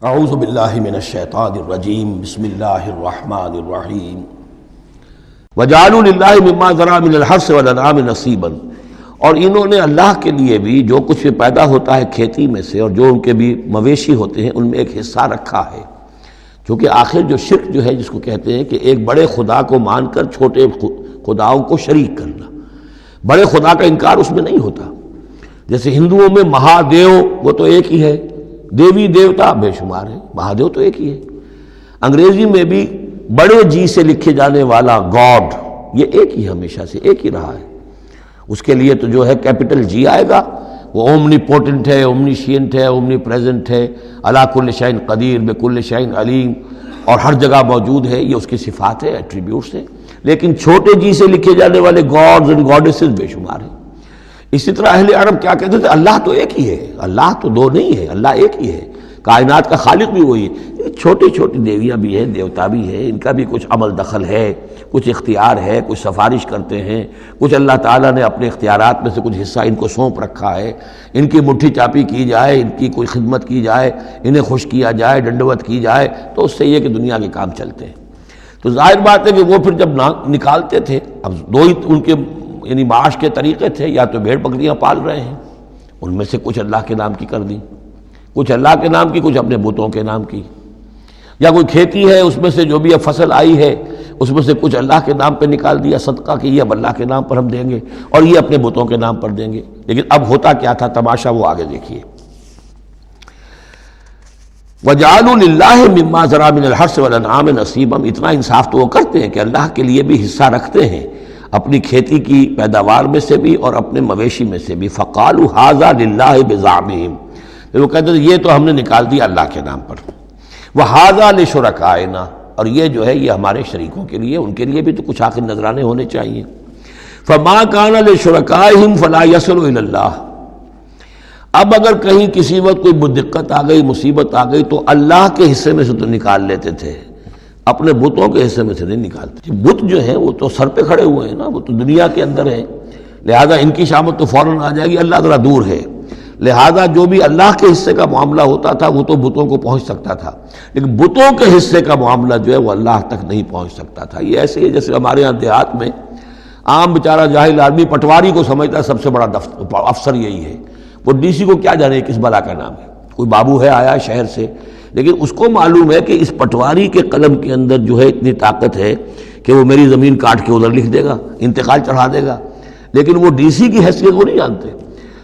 اعوذ باللہ من الشیطان الرجیم بسم اللہ الرحمن الرحیم وجعلوا للہ مما ذرا من الحرث والانعام نصیبا، اور انہوں نے اللہ کے لیے بھی جو کچھ بھی پیدا ہوتا ہے کھیتی میں سے اور جو ان کے بھی مویشی ہوتے ہیں ان میں ایک حصہ رکھا ہے، کیونکہ آخر جو شرک جو ہے جس کو کہتے ہیں کہ ایک بڑے خدا کو مان کر چھوٹے خداؤں کو شریک کرنا، بڑے خدا کا انکار اس میں نہیں ہوتا۔ جیسے ہندوؤں میں مہادیو وہ تو ایک ہی ہے، دیوی دیوتا بے شمار ہے، مہادیو تو ایک ہی ہے۔ انگریزی میں بھی بڑے جی سے لکھے جانے والا گاڈ یہ ایک ہی ہمیشہ سے ایک ہی رہا ہے، اس کے لیے تو جو ہے کیپٹل جی آئے گا، وہ اومنی پوٹنٹ ہے، اومنیشینٹ ہے، اومنی پریزنٹ ہے، علی کل شیء قدیر بکل شیء علیم، اور ہر جگہ موجود ہے، یہ اس کی صفات ہے، ایٹریبیوٹس ہیں۔ لیکن چھوٹے جی سے لکھے جانے والے گاڈز اینڈ گاڈیسز بے شمار ہیں۔ اسی طرح اہل عرب کیا کہتے تھے؟ اللہ تو ایک ہی ہے، اللہ تو دو نہیں ہے، اللہ ایک ہی ہے، کائنات کا خالق بھی وہی ہے۔ چھوٹی چھوٹی دیویاں بھی ہیں، دیوتا بھی ہیں، ان کا بھی کچھ عمل دخل ہے، کچھ اختیار ہے، کچھ سفارش کرتے ہیں، کچھ اللہ تعالیٰ نے اپنے اختیارات میں سے کچھ حصہ ان کو سونپ رکھا ہے، ان کی مٹھی چاپی کی جائے، ان کی کوئی خدمت کی جائے، انہیں خوش کیا جائے، ڈنڈوت کی جائے، تو اس سے یہ کہ دنیا کے کام چلتے ہیں۔ تو ظاہر بات ہے کہ وہ پھر جب نکالتے تھے، اب دو ہی ان کے یعنی معاش کے طریقے تھے، یا تو بھیڑ بکریاں پال رہے ہیں، ان میں سے کچھ اللہ کے نام کی کر دی، کچھ اللہ کے نام کی، کچھ اپنے بتوں کے نام کی، یا کوئی کھیتی ہے اس میں سے جو بھی اب فصل آئی ہے اس میں سے کچھ اللہ کے نام پہ نکال دیا صدقہ کہ یہ اب اللہ کے نام پر ہم دیں گے اور یہ اپنے بتوں کے نام پر دیں گے۔ لیکن اب ہوتا کیا تھا تماشا وہ آگے دیکھیے۔ وَجَعَلُوا لِلَّهِ مِمَّا ذَرَا مِنَ الْحَرثِ وَالْأَنْعَامِ نَصِيبًا، اتنا انصاف تو وہ کرتے ہیں کہ اللہ کے لیے بھی حصہ رکھتے ہیں اپنی کھیتی کی پیداوار میں سے بھی اور اپنے مویشی میں سے بھی۔ فَقَالُوا هَذَا لِلَّهِ بِزَعْمِهِمْ، وہ کہتے ہیں یہ تو ہم نے نکال دیا اللہ کے نام پر، وَهَذَا لِشُرَكَائِنَا، اور یہ جو ہے یہ ہمارے شریکوں کے لیے، ان کے لیے بھی تو کچھ آخر نذرانے ہونے چاہیے۔ فَمَا كَانَ لِشُرَكَائِهِمْ فَلَا يَصِلُ إِلَى اللَّهِ، اب اگر کہیں کسی وقت کوئی دقت آ گئی، مصیبت آ گئی، تو اللہ کے حصے میں سے تو نکال لیتے تھے، اپنے بتوں کے حصے میں سے نہیں نکالتے۔ بت جو ہیں وہ تو سر پہ کھڑے ہوئے ہیں نا، وہ تو دنیا کے اندر ہیں، لہذا ان کی شامت تو فوراً آ جائے گی، اللہ ذرا دور ہے، لہذا جو بھی اللہ کے حصے کا معاملہ ہوتا تھا وہ تو بتوں کو پہنچ سکتا تھا، لیکن بتوں کے حصے کا معاملہ جو ہے وہ اللہ تک نہیں پہنچ سکتا تھا۔ یہ ایسے ہی جیسے ہمارے ہاں دیہات میں عام بیچارہ جاہل آدمی پٹواری کو سمجھتا ہے سب سے بڑا افسر یہی ہے، وہ ڈی سی کو کیا جانے کس بلا کا نام ہے، کوئی بابو ہے آیا شہر سے، لیکن اس کو معلوم ہے کہ اس پٹواری کے قلم کے اندر جو ہے اتنی طاقت ہے کہ وہ میری زمین کاٹ کے ادھر لکھ دے گا، انتقال چڑھا دے گا، لیکن وہ ڈی سی کی حیثیت وہ نہیں جانتے۔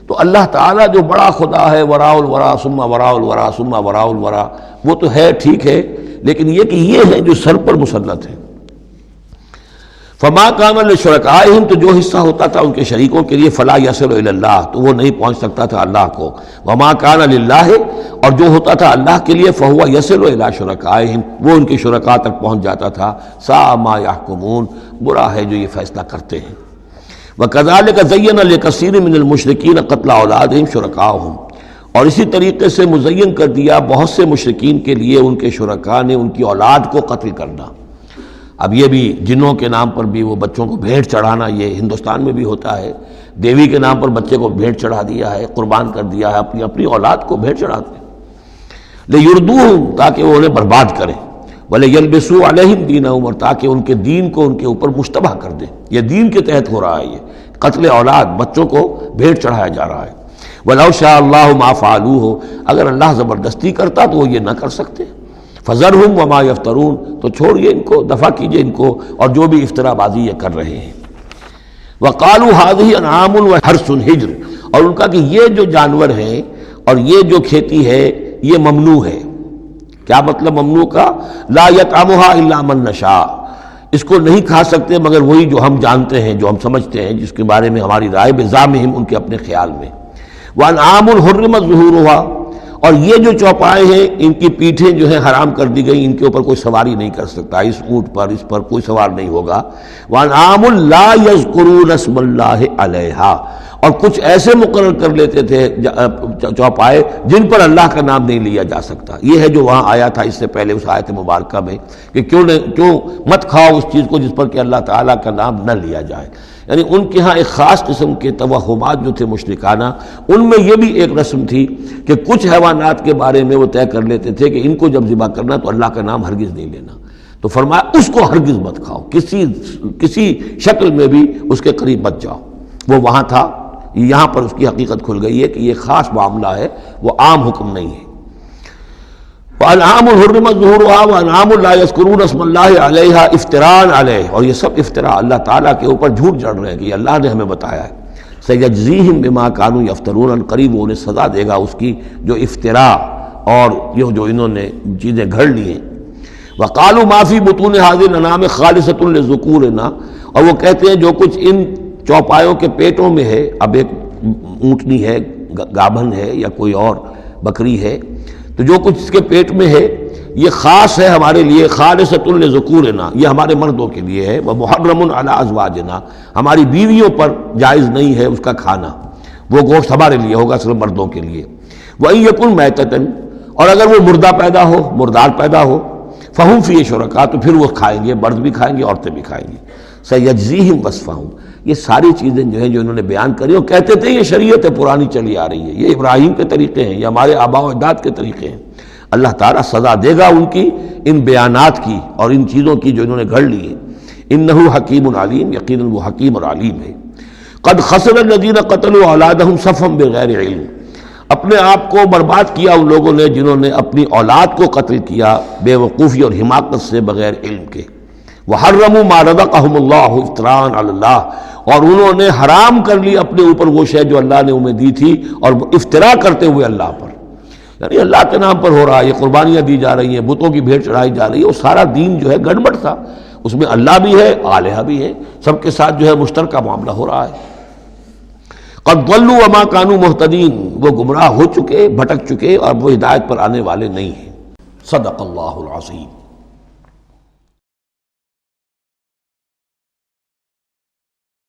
تو اللہ تعالیٰ جو بڑا خدا ہے، وراء الورا ثم وراء الورا ثم وراء الورا، وہ تو ہے ٹھیک ہے، لیکن یہ کہ یہ ہے جو سر پر مسلط ہے۔ فما کان لشرکائہم، تو جو حصہ ہوتا تھا ان کے شریکوں کے لیے، فلا یصل الی اللہ، تو وہ نہیں پہنچ سکتا تھا اللہ کو۔ وما کان للہ، اور جو ہوتا تھا اللہ کے لیے، فہو یصل الی شرکائہم، وہ ان کے شرکاء تک پہنچ جاتا تھا۔ ساء ما یحکمون، برا ہے جو یہ فیصلہ کرتے ہیں۔ وَكَذَلِكَ زَيَّنَ لِكَثِيرٍ مِّنَ الْمُشْرِكِينَ قَتْلَ أَوْلَادِهِمْ شُرَكَاؤُهُمْ، اور اسی طریقے سے مزین کر دیا بہت سے مشرکین کے لیے ان کے شرکاء نے ان کی اولاد کو قتل کرنا۔ اب یہ بھی جنوں کے نام پر بھی وہ بچوں کو بھیٹ چڑھانا، یہ ہندوستان میں بھی ہوتا ہے، دیوی کے نام پر بچے کو بھیٹ چڑھا دیا ہے، قربان کر دیا ہے، اپنی اولاد کو بھیٹ چڑھاتے ہیں، لِيُرْدُوهُمْ، تاکہ وہ انہیں برباد کریں، وَلِيَلْبِسُوا عَلَيْهِمْ دِينَهُمْ، اور تاکہ ان کے دین کو ان کے اوپر مشتبہ کر دیں۔ یہ دین کے تحت ہو رہا ہے، یہ قتل اولاد، بچوں کو بھیٹ چڑھایا جا رہا ہے۔ وَلَوْ شَاءَ اللَّهُ مَا فَعَلُوهُ، اگر اللہ زبردستی کرتا تو وہ یہ نہ کر سکتے۔ فَذَرْهُمْ وَمَا يَفْتَرُونَ، تو چھوڑیے ان کو، دفع کیجیے ان کو اور جو بھی افترا بازی یہ کر رہے ہیں۔ وَقَالُوا هَٰذِهِ أَنْعَامٌ وَحَرْثٌ حِجْرٌ، اور ان کا کہ یہ جو جانور ہیں اور یہ جو کھیتی ہے یہ ممنوع ہے۔ کیا مطلب ممنوع کا؟ لا يطعمها الا من نشاء، اس کو نہیں کھا سکتے مگر وہی جو ہم جانتے ہیں، جو ہم سمجھتے ہیں، جس کے بارے میں ہماری رائے، بزعمہم، ان کے اپنے خیال میں۔ وانعام حرمت ظہورها، اور یہ جو چوپائے ہیں ان کی پیٹھیں جو ہیں حرام کر دی گئی، ان کے اوپر کوئی سواری نہیں کر سکتا، اس اونٹ پر اس پر کوئی سوار نہیں ہوگا۔ وانعام لا یذکرون اسم اللہ علیہا، اور کچھ ایسے مقرر کر لیتے تھے چوپائے جن پر اللہ کا نام نہیں لیا جا سکتا۔ یہ ہے جو وہاں آیا تھا اس سے پہلے اس آیت مبارکہ میں کہ کیوں مت کھاؤ اس چیز کو جس پر کہ اللہ تعالیٰ کا نام نہ لیا جائے۔ یعنی ان کے ہاں ایک خاص قسم کے توہمات جو تھے مشرکانہ، ان میں یہ بھی ایک رسم تھی کہ کچھ حیوانات کے بارے میں وہ طے کر لیتے تھے کہ ان کو جب ذبح کرنا تو اللہ کا نام ہرگز نہیں لینا، تو فرمایا اس کو ہرگز مت کھاؤ، کسی شکل میں بھی اس کے قریب مت جاؤ۔ وہ وہاں تھا، یہاں پر اس کی حقیقت کھل گئی ہے کہ یہ خاص معاملہ ہے، وہ عام حکم نہیں ہے۔ وَأَنْعَامٌ حُرِّمَتْ ظُهُورُهَا وَأَنْعَامٌ لَا يَذْكُرُونَ اسْمَ اللَّهِ عَلَيْهَا افْتِرَاءً عَلَيْهِ، اور یہ سب افطرا اللہ تعالیٰ کے اوپر جھوٹ جڑ رہے ہیں کہ یہ اللہ نے ہمیں بتایا ہے۔ سَيَجْزِيهِمْ بِمَا كَانُوا يَفْتَرُونَ، ان قریب وہ انہیں سزا دے گا اس کی جو افطرا اور یہ جو انہوں نے چیزیں گھڑ لی ہیں۔ وَقَالُوا مَا فِي بُطُونِ هَذِهِ الْأَنْعَامِ خَالِصَةٌ لِذُكُورِنَا، اور وہ کہتے ہیں جو کچھ ان چوپایوں کے پیٹوں میں ہے، اب ایک اونٹنی ہے، گابھن ہے یا کوئی اور بکری ہے، تو جو کچھ اس کے پیٹ میں ہے یہ خاص ہے ہمارے لیے، خالصۃ لذکورنا، یہ ہمارے مردوں کے لیے ہے، ومحرم علی ازواجنا، ہماری بیویوں پر جائز نہیں ہے اس کا کھانا، وہ گوشت ہمارے لیے ہوگا صرف مردوں کے لیے۔ وَإِن يَكُن مَيْتَةً، اور اگر وہ مردہ پیدا ہو، مردار پیدا ہو، فَهُمْ فِيهِ شُرَكَاء، تو پھر وہ کھائیں گے، مرد بھی کھائیں گے، عورتیں بھی کھائیں گی۔ سَيَجْزِيهِمْ وَصْفَهُمْ، یہ ساری چیزیں جو ہیں جو انہوں نے بیان کری، اور کہتے تھے یہ شریعت پرانی چلی آ رہی ہے، یہ ابراہیم کے طریقے ہیں، یہ ہمارے آباء و اجداد کے طریقے ہیں۔ اللہ تعالیٰ سزا دے گا ان کی ان بیانات کی اور ان چیزوں کی جو انہوں نے گھڑ لی ہیں۔ انہ حکیم علیم، یقیناً وہ حکیم اور علیم ہے۔ قد خسر الذین قتلوا اولادہم صفحا بغیر علم، اپنے آپ کو برباد کیا ان لوگوں نے جنہوں نے اپنی اولاد کو قتل کیا بے وقوفی اور حماقت سے، بغیر علم کے۔ وحرموا ما رزقهم اللہ افتراء علی اللہ، اور انہوں نے حرام کر لی اپنے اوپر وہ شے جو اللہ نے انہیں دی تھی، اور افطرا کرتے ہوئے اللہ پر، یعنی اللہ کے نام پر ہو رہا ہے، یہ قربانیاں دی جا رہی ہیں، بتوں کی بھیٹ چڑھائی جا رہی ہے، وہ سارا دین جو ہے گڑبڑ تھا، اس میں اللہ بھی ہے، آلہہ بھی ہے، سب کے ساتھ جو ہے مشترکہ معاملہ ہو رہا ہے۔ قد ضلوا وما كانوا مهتدين، وہ گمراہ ہو چکے، بھٹک چکے، اور وہ ہدایت پر آنے والے نہیں ہیں۔ صدق اللہ العظیم۔